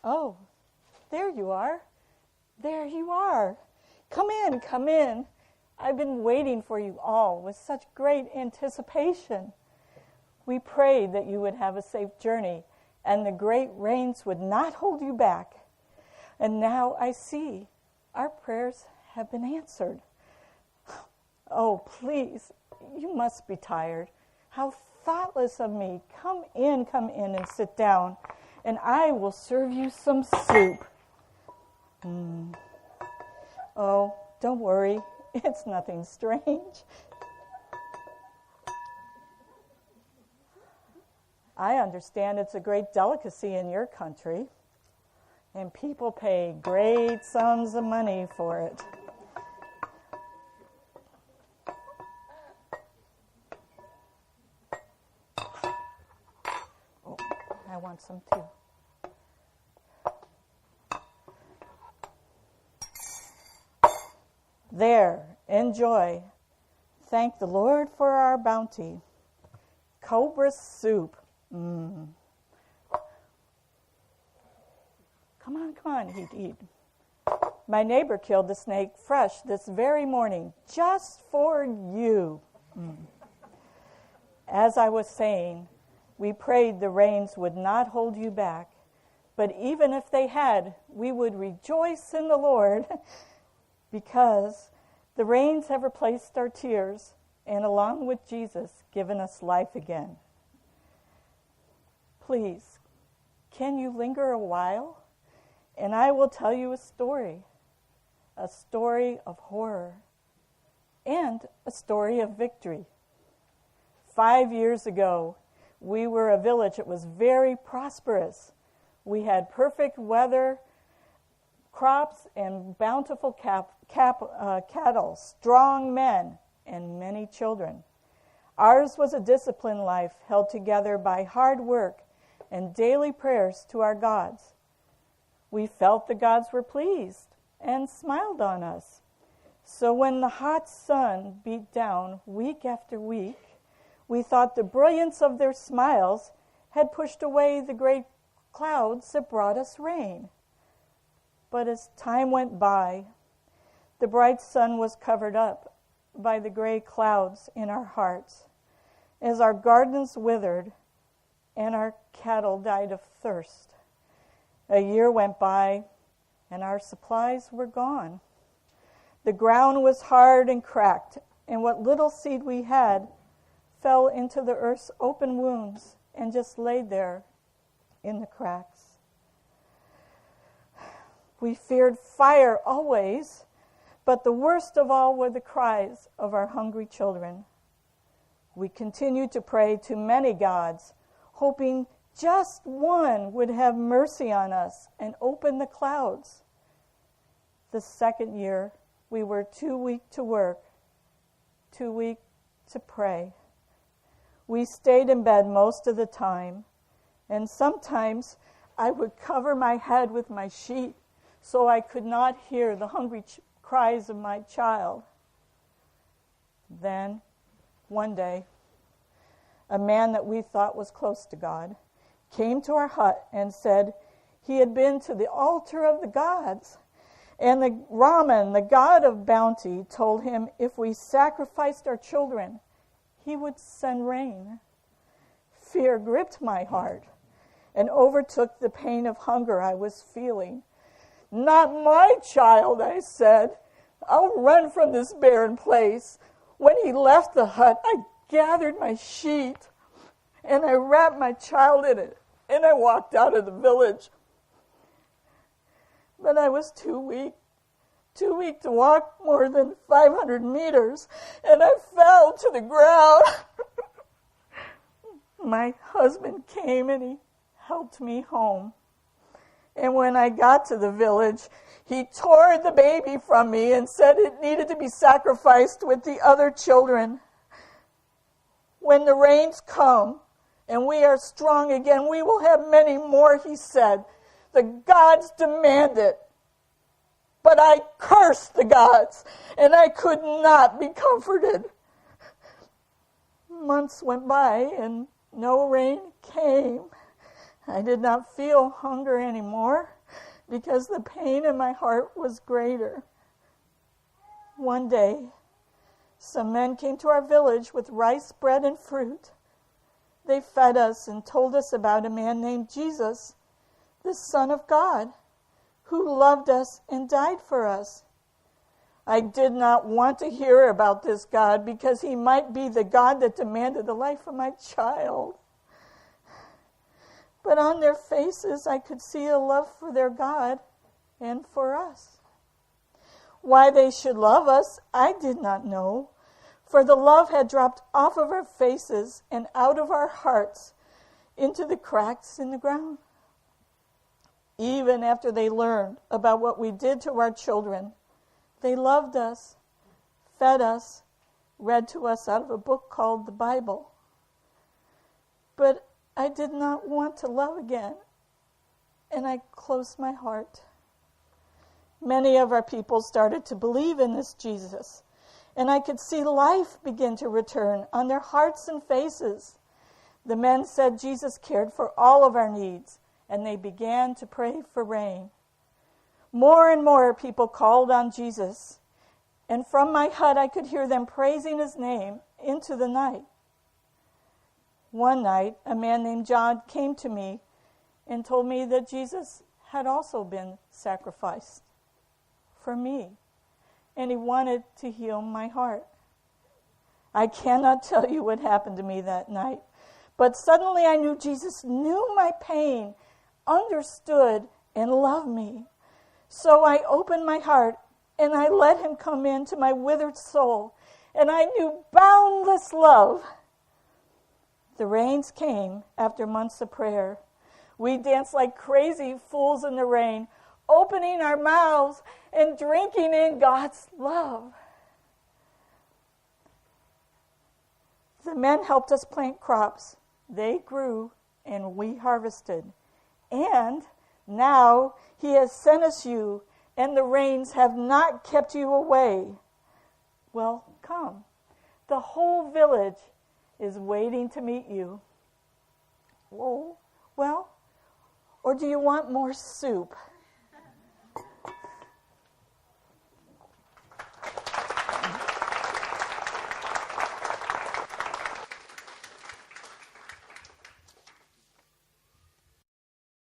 Oh, there you are. There you are. Come in, come in. I've been waiting for you all with such great anticipation. We prayed that you would have a safe journey and the great rains would not hold you back. And now I see our prayers have been answered. Oh, please, you must be tired. How thoughtless of me. Come in and sit down, and I will serve you some soup. Oh, don't worry. It's nothing strange. I understand it's a great delicacy in your country, and people pay great sums of money for it. Oh, I want some too. There, enjoy. Thank the Lord for our bounty. Cobra soup. Come on, eat. My neighbor killed the snake fresh this very morning, just for you. As I was saying, we prayed the rains would not hold you back, but even if they had, we would rejoice in the Lord, because the rains have replaced our tears, and along with Jesus, given us life again. Please, can you linger a while? And I will tell you a story of horror, and a story of victory. 5 years ago, we were a village that was very prosperous. We had perfect weather, crops, and bountiful cattle, strong men, and many children. Ours was a disciplined life held together by hard work and daily prayers to our gods. We felt the gods were pleased and smiled on us. So when the hot sun beat down week after week, we thought the brilliance of their smiles had pushed away the great clouds that brought us rain. But as time went by, the bright sun was covered up by the gray clouds in our hearts, as our gardens withered and our cattle died of thirst. A year went by, and our supplies were gone. The ground was hard and cracked, and what little seed we had fell into the earth's open wounds and just laid there in the cracks. We feared fire always, but the worst of all were the cries of our hungry children. We continued to pray to many gods, hoping just one would have mercy on us and open the clouds. The second year, we were too weak to work, too weak to pray. We stayed in bed most of the time, and sometimes I would cover my head with my sheet so I could not hear the hungry cries of my child. Then, one day, a man that we thought was close to God came to our hut and said he had been to the altar of the gods, and the Raman, the god of bounty, told him if we sacrificed our children, he would send rain. Fear gripped my heart and overtook the pain of hunger I was feeling. Not my child, I said. I'll run from this barren place. When he left the hut, I gathered my sheet and I wrapped my child in it, and I walked out of the village. But I was too weak to walk more than 500 meters, and I fell to the ground. My husband came and he helped me home. And when I got to the village, he tore the baby from me and said it needed to be sacrificed with the other children. When the rains come and we are strong again, we will have many more, he said. The gods demand it. But I cursed the gods, and I could not be comforted. Months went by, and no rain came. I did not feel hunger anymore. because the pain in my heart was greater. One day, some men came to our village with rice, bread, and fruit. They fed us and told us about a man named Jesus, the Son of God, who loved us and died for us. I did not want to hear about this God because he might be the God that demanded the life of my child. But on their faces, I could see a love for their God and for us. Why they should love us, I did not know, for the love had dropped off of our faces and out of our hearts into the cracks in the ground. Even after they learned about what we did to our children, they loved us, fed us, read to us out of a book called the Bible. But I did not want to love again, and I closed my heart. Many of our people started to believe in this Jesus, and I could see life begin to return on their hearts and faces. The men said Jesus cared for all of our needs, and they began to pray for rain. More and more people called on Jesus, and from my hut I could hear them praising his name into the night. One night, a man named John came to me and told me that Jesus had also been sacrificed for me, and he wanted to heal my heart. I cannot tell you what happened to me that night, but suddenly I knew Jesus knew my pain, understood, and loved me. So I opened my heart, and I let him come into my withered soul, and I knew boundless love. The rains came after months of prayer. We danced like crazy fools in the rain, opening our mouths and drinking in God's love. The men helped us plant crops. They grew, and we harvested. And now he has sent us you, and the rains have not kept you away. Well, come. The whole village is waiting to meet you. Oh, well, or do you want more soup?